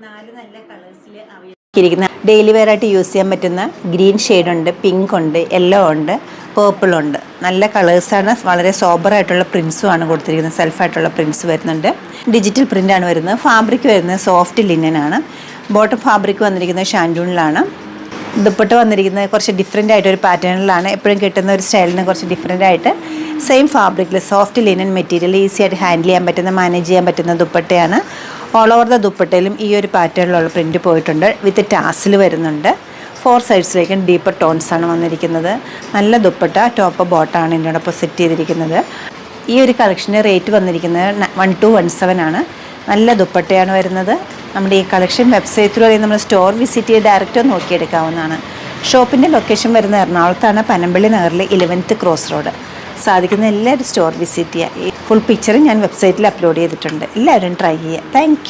4 നല്ല കളേഴ്സിൽ available daily wear ആയിട്ട് use ചെയ്യാൻ പറ്റുന്ന ഗ്രീൻ ഷെയ്ഡ് ഉണ്ട്, പിങ്ക് ഉണ്ട്, യെല്ലോ ഉണ്ട്, പേർപ്പിൾ ഉണ്ട്. നല്ല കളേഴ്സാണ്. വളരെ സോബറായിട്ടുള്ള പ്രിൻസുമാണ് കൊടുത്തിരിക്കുന്നത്. സെൽഫായിട്ടുള്ള പ്രിൻസ് വരുന്നുണ്ട്. ഡിജിറ്റൽ പ്രിൻ്റാണ് വരുന്നത്. ഫാബ്രിക് വരുന്നത് സോഫ്റ്റ് ലിനനാണ്. ബോട്ടം ഫാബ്രിക് വന്നിരിക്കുന്നത് ഷാൻഡൂണിലാണ്. ദുപ്പട്ട വന്നിരിക്കുന്നത് കുറച്ച് ഡിഫറെൻ്റ് ആയിട്ടൊരു പാറ്റേണിലാണ്. എപ്പോഴും കിട്ടുന്ന ഒരു സ്റ്റൈലിന് കുറച്ച് ഡിഫറെൻ്റ് ആയിട്ട് സെയിം ഫാബ്രിക്കിൽ സോഫ്റ്റ് ലിനൻ മെറ്റീരിയൽ ഈസി ആയിട്ട് ഹാൻഡിൽ ചെയ്യാൻ പറ്റുന്ന, മാനേജ് ചെയ്യാൻ പറ്റുന്ന ദുപ്പട്ടയാണ്. ഓൾ ഓവർ ദ ദുപ്പട്ടയിലും ഈ ഒരു പാറ്റേണിലുള്ള പ്രിൻറ്റ് പോയിട്ടുണ്ട്. വിത്ത് ടാസിൽ വരുന്നുണ്ട്. 4 സൈഡ്സിലേക്കും ഡീപ്പർ ടോൺസാണ് വന്നിരിക്കുന്നത്. നല്ല ദുപ്പട്ട, ടോപ്പ് ബോട്ടാണ് ഇതിനോടൊപ്പം സെറ്റ് ചെയ്തിരിക്കുന്നത്. ഈ ഒരു കളക്ഷന് റേറ്റ് വന്നിരിക്കുന്നത് 1217 ആണ്. നല്ല ദുപ്പട്ടയാണ് വരുന്നത്. നമ്മുടെ ഈ കളക്ഷൻ വെബ്സൈറ്റിലൂടെ നമ്മൾ സ്റ്റോർ വിസിറ്റ് ചെയ്ത് ഡയറക്റ്റ് നോക്കിയെടുക്കാവുന്നതാണ്. ഷോപ്പിൻ്റെ ലൊക്കേഷൻ വരുന്നത് എറണാകുളത്താണ്, പനമ്പള്ളി നഗറിൽ 11th ക്രോസ് റോഡ്. സാധിക്കുന്ന എല്ലാവരും സ്റ്റോർ വിസിറ്റ് ചെയ്യുക. ഫുൾ പിക്ചർ ഞാൻ വെബ്സൈറ്റിൽ അപ്ലോഡ് ചെയ്തിട്ടുണ്ട്. എല്ലാവരും ട്രൈ ചെയ്യുക. താങ്ക്